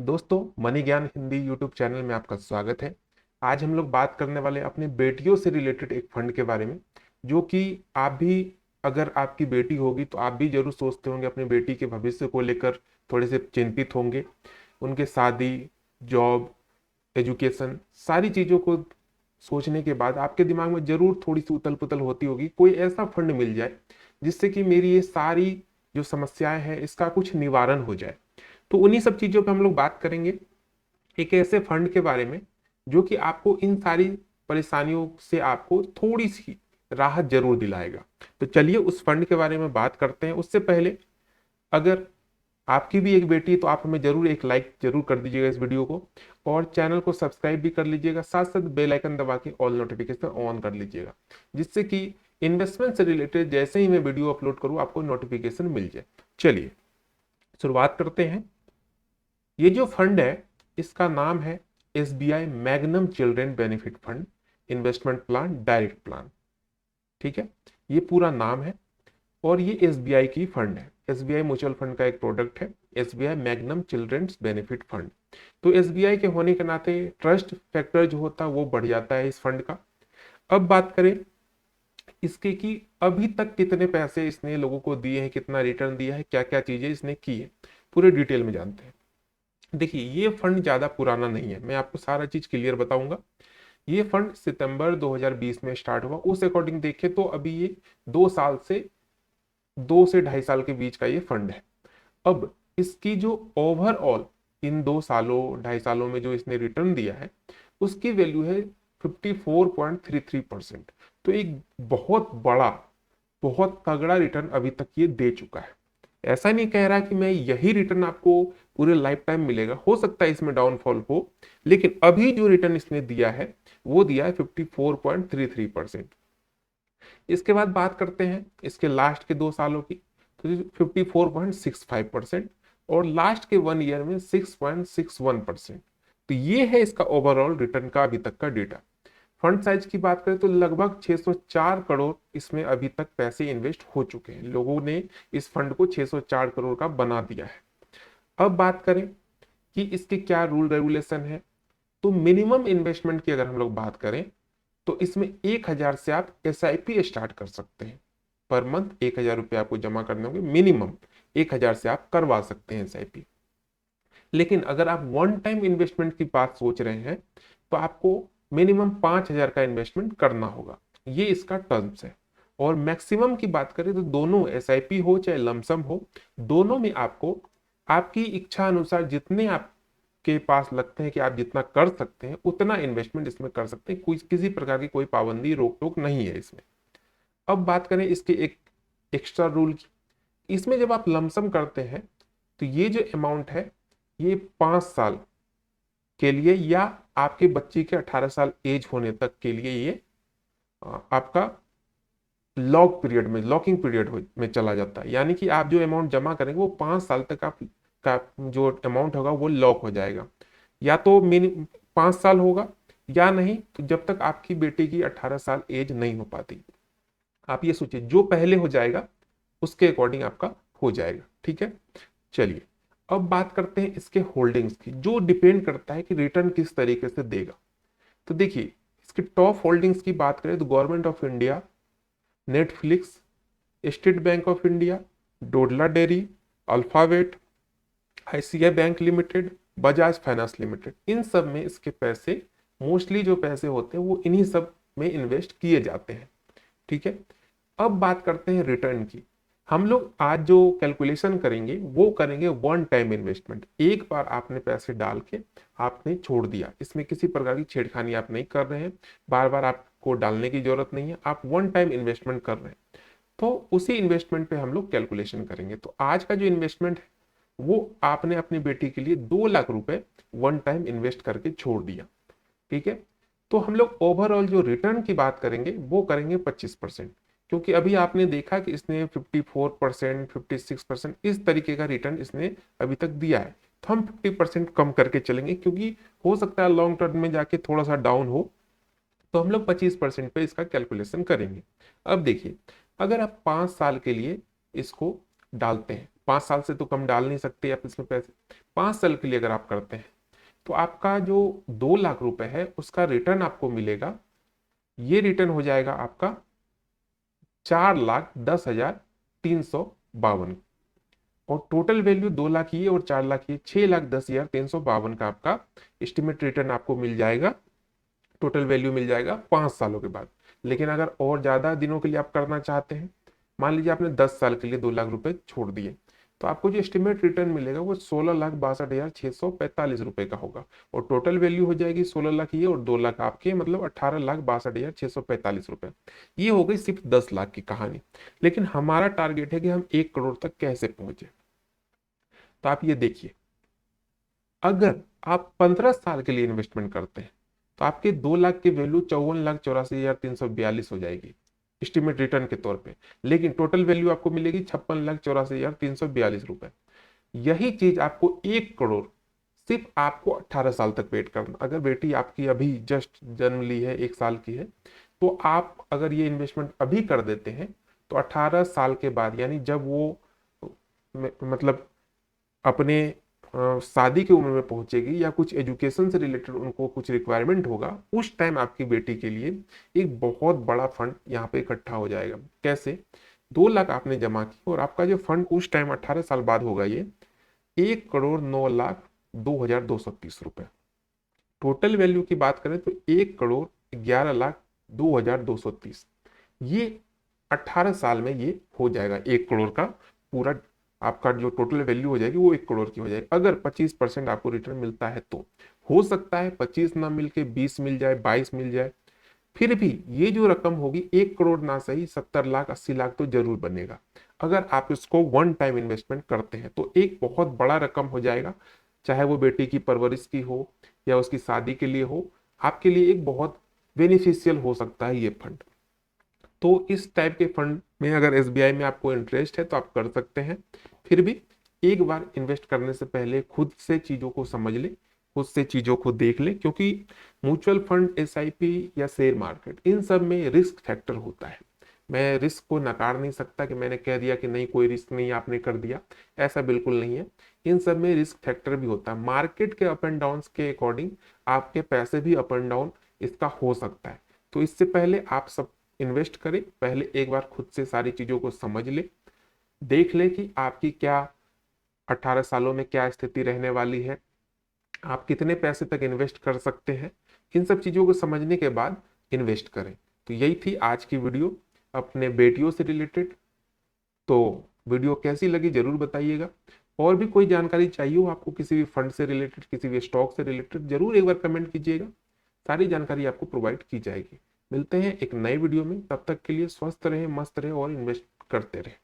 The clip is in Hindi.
दोस्तों, मनी ज्ञान हिंदी यूट्यूब चैनल में आपका स्वागत है। आज हम लोग बात करने वाले हैं अपनी बेटियों से रिलेटेड एक फंड के बारे में, जो कि आप भी, अगर आपकी बेटी होगी तो आप भी जरूर सोचते होंगे, अपनी बेटी के भविष्य को लेकर थोड़े से चिंतित होंगे। उनके शादी, जॉब, एजुकेशन, सारी चीज़ों को सोचने के बाद आपके दिमाग में जरूर थोड़ी सी उथल पुथल होती होगी, कोई ऐसा फंड मिल जाए जिससे कि मेरी ये सारी जो समस्याएं हैं इसका कुछ निवारण हो जाए। तो उन्हीं सब चीजों पे हम लोग बात करेंगे, एक ऐसे फंड के बारे में जो कि आपको इन सारी परेशानियों से आपको थोड़ी सी राहत जरूर दिलाएगा। तो चलिए उस फंड के बारे में बात करते हैं। उससे पहले, अगर आपकी भी एक बेटी है तो आप हमें जरूर एक लाइक जरूर कर दीजिएगा इस वीडियो को, और चैनल को सब्सक्राइब भी कर लीजिएगा, साथ साथ बेल आइकन दबा के ऑल नोटिफिकेशन ऑन कर लीजिएगा, जिससे कि इन्वेस्टमेंट से रिलेटेड जैसे ही मैं वीडियो अपलोड करूँ आपको नोटिफिकेशन मिल जाए। चलिए शुरुआत करते हैं। ये जो फंड है इसका नाम है SBI magnum children benefit fund investment plan direct plan. ठीक है, ये पूरा नाम है और ये SBI की फंड है। SBI म्यूचुअल फंड का एक प्रोडक्ट है, SBI magnum children's benefit fund. तो SBI के होने के नाते ट्रस्ट फैक्टर जो होता है वो बढ़ जाता है इस फंड का। अब बात करें इसके कि अभी तक कितने पैसे इसने लोगों को दिए हैं, कितना रिटर्न दिया है, क्या क्या चीजें इसने की है, पूरे डिटेल में जानते हैं। देखिए, ये फंड ज्यादा पुराना नहीं है, मैं आपको सारा चीज क्लियर बताऊंगा। ये फंड सितंबर 2020 में स्टार्ट हुआ, उस अकॉर्डिंग देखे तो अभी ये 2 साल से 2 से ढाई साल के बीच का ये फंड है। अब इसकी जो ओवरऑल इन 2 सालों 2.5 सालों में जो इसने रिटर्न दिया है उसकी वैल्यू है 54.33%। तो एक बहुत बड़ा, बहुत तगड़ा रिटर्न अभी तक ये दे चुका है। ऐसा नहीं कह रहा कि मैं यही रिटर्न आपको पूरे लाइफ टाइम मिलेगा, हो सकता है इसमें डाउनफॉल हो, लेकिन अभी जो रिटर्न इसने दिया है वो दिया है 54.33%। इसके बाद बात करते हैं इसके लास्ट के 2 सालों की, तो 54.65% और लास्ट के 1 ईयर में 6.61%। तो ये है इसका ओवरऑल रिटर्न का अभी तक का डेटा। फंड साइज की बात करें तो लगभग 604 करोड़ इसमें अभी तक पैसे इन्वेस्ट हो चुके हैं, लोगों ने इस फंड को 604 करोड़ का बना दिया है। अब बात करें कि इसके क्या रूल रेगुलेशन है, तो मिनिमम इन्वेस्टमेंट की अगर हम लोग बात करें तो इसमें 1,000 से आप SIP स्टार्ट कर सकते हैं। पर मंथ 1,000 रुपये आपको जमा करने होंगे मिनिमम, 1,000 से आप करवा सकते हैं SIP। लेकिन अगर आप वन टाइम इन्वेस्टमेंट की बात सोच रहे हैं तो आपको मिनिमम 5,000 का इन्वेस्टमेंट करना होगा, ये इसका टर्म्स है। और मैक्सिमम की बात करें तो दोनों SIP हो चाहे लमसम हो, दोनों में आपको आपकी इच्छा अनुसार जितने आपके पास लगते हैं कि आप जितना कर सकते हैं उतना इन्वेस्टमेंट इसमें कर सकते हैं, कोई किसी प्रकार की कोई पाबंदी रोक टोक नहीं है इसमें। अब बात करें इसके एक एक्स्ट्रा रूल की, इसमें जब आप लमसम करते हैं तो ये जो अमाउंट है ये 5 साल के लिए या आपके बच्चे के 18 साल एज होने तक के लिए ये आपका लॉक पीरियड में, लॉकिंग पीरियड में चला जाता है। यानी कि आप जो अमाउंट जमा करेंगे वो 5 साल तक आप का जो अमाउंट होगा वो लॉक हो जाएगा। या तो मिनी 5 साल होगा, या नहीं तो जब तक आपकी बेटी की 18 साल एज नहीं हो पाती। आप ये सोचिए, जो पहले हो जाएगा उसके अकॉर्डिंग आपका हो जाएगा। ठीक है, चलिए अब बात करते हैं इसके होल्डिंग्स की, जो डिपेंड करता है कि रिटर्न किस तरीके से देगा। तो देखिए, इसकी टॉप होल्डिंग्स की बात करें तो government of India, Netflix, State Bank of India, Dodla dairy, alphabet, ICICI bank limited, Bajaj finance limited, इन सब में इसके पैसे, मोस्टली जो पैसे होते हैं वो इन्हीं सब में इन्वेस्ट किए जाते हैं। ठीक है, अब बात करते हैं रिटर्न की। हम लोग आज जो कैलकुलेशन करेंगे वो करेंगे वन टाइम इन्वेस्टमेंट, एक बार आपने पैसे डाल के आपने छोड़ दिया, इसमें किसी प्रकार की छेड़खानी आप नहीं कर रहे हैं, बार बार आपको डालने की जरूरत नहीं है, आप वन टाइम इन्वेस्टमेंट कर रहे हैं। तो उसी इन्वेस्टमेंट पे हम लोग कैलकुलेशन करेंगे। तो आज का जो इन्वेस्टमेंट है वो आपने अपनी बेटी के लिए 2 लाख रुपए वन टाइम इन्वेस्ट करके छोड़ दिया। ठीक है, तो हम लोग ओवरऑल जो रिटर्न की बात करेंगे वो करेंगे 25%, क्योंकि अभी आपने देखा कि इसने 54%, 56% इस तरीके का रिटर्न इसने अभी तक दिया है। तो हम 50% कम करके चलेंगे, क्योंकि हो सकता है लॉन्ग टर्म में जाके थोड़ा सा डाउन हो, तो हम लोग 25% पे इसका कैलकुलेशन करेंगे। अब देखिए, अगर आप 5 साल के लिए इसको डालते हैं, 5 साल से तो कम डाल नहीं सकते आप इसमें पैसे। 5 साल के लिए अगर आप करते हैं तो आपका जो 2 लाख रुपए है उसका रिटर्न आपको मिलेगा, ये रिटर्न हो जाएगा आपका 4,10,352। और टोटल वैल्यू 2 लाख ये और 4 लाख ये 6,10,352 का आपका एस्टिमेट रिटर्न आपको मिल जाएगा। टोटल वैल्यू मिल जाएगा 5 सालों के बाद। लेकिन अगर और ज्यादा दिनों के लिए आप करना चाहते हैं, मान लीजिए आपने 10 साल के लिए 2 लाख रुपए छोड़ दिए, तो आपको जो एस्टिमेट रिटर्न मिलेगा वो 16,62,645 रुपए का होगा। और टोटल वैल्यू हो जाएगी 16 लाख ये और 2 लाख आपके, मतलब 18,62,645 रुपए। ये हो गई सिर्फ 10 लाख की कहानी। लेकिन हमारा टारगेट है कि हम 1 करोड़ तक कैसे पहुंचे। तो आप ये देखिए, अगर आप 15 साल के लिए इन्वेस्टमेंट करते हैं तो आपके 2 लाख की वैल्यू 54,84,342 हो जाएगी एस्टिमेट रिटर्न के तौर पे। लेकिन टोटल वैल्यू आपको मिलेगी 56,84,342 रुपए। यही चीज आपको 1 करोड़ सिर्फ आपको 18 साल तक वेट करना। अगर बेटी आपकी अभी जस्ट जन्म ली है, 1 साल की है, तो आप अगर ये इन्वेस्टमेंट अभी कर देते हैं तो 18 साल के बाद, यानी जब वो मतलब अपने शादी की उम्र में पहुंचेगी या कुछ एजुकेशन से रिलेटेड उनको कुछ रिक्वायरमेंट होगा, उस टाइम आपकी बेटी के लिए एक बहुत बड़ा फंड यहाँ पे इकट्ठा हो जाएगा। कैसे? 2 लाख आपने जमा की और आपका जो फंड उस टाइम 18 साल बाद होगा ये 1,09,02,230 रुपए। टोटल वैल्यू की बात करें तो 1,11,02,230। ये 18 साल में ये हो जाएगा 1 करोड़ का पूरा। आपका जो टोटल वैल्यू हो जाएगी वो 1 करोड़ की हो जाएगी। अगर 25% आपको रिटर्न मिलता है तो हो सकता है 25 ना मिल के 20 मिल जाए, 22 मिल जाए, फिर भी ये जो रकम होगी 1 करोड़ ना सही 70 लाख 80 लाख तो जरूर बनेगा। अगर आप इसको वन टाइम इन्वेस्टमेंट करते हैं तो एक बहुत बड़ा रकम हो जाएगा, चाहे वो बेटी की परवरिश की हो या उसकी शादी के लिए हो, आपके लिए एक बहुत बेनिफिशियल हो सकता है ये फंड। तो इस टाइप के फंड में अगर एसबीआई में आपको इंटरेस्ट है तो आप कर सकते हैं। फिर भी एक बार इन्वेस्ट करने से पहले खुद से चीजों को समझ ले, खुद से चीजों को देख ले, क्योंकि म्यूचुअल फंड, एसआईपी या शेयर मार्केट, इन सब में रिस्क फैक्टर होता है। मैं रिस्क को नकार नहीं सकता कि मैंने कह दिया कि नहीं कोई रिस्क नहीं, आपने कर दिया, ऐसा बिल्कुल नहीं है। इन सब में रिस्क फैक्टर भी होता है। मार्केट के अप एंड डाउन के अकॉर्डिंग आपके पैसे भी अप एंड डाउन इसका हो सकता है। तो इससे पहले आप सब इन्वेस्ट करें, पहले एक बार खुद से सारी चीजों को समझ ले, देख ले कि आपकी क्या 18 सालों में क्या स्थिति रहने वाली है, आप कितने पैसे तक इन्वेस्ट कर सकते हैं। इन सब चीजों को समझने के बाद इन्वेस्ट करें। तो यही थी आज की वीडियो अपने बेटियों से रिलेटेड। तो वीडियो कैसी लगी जरूर बताइएगा। और भी कोई जानकारी चाहिए हो आपको किसी भी फंड से रिलेटेड, किसी भी स्टॉक से रिलेटेड, जरूर एक बार कमेंट कीजिएगा, सारी जानकारी आपको प्रोवाइड की जाएगी। मिलते हैं एक नए वीडियो में, तब तक के लिए स्वस्थ रहें, मस्त रहें और इन्वेस्ट करते रहें।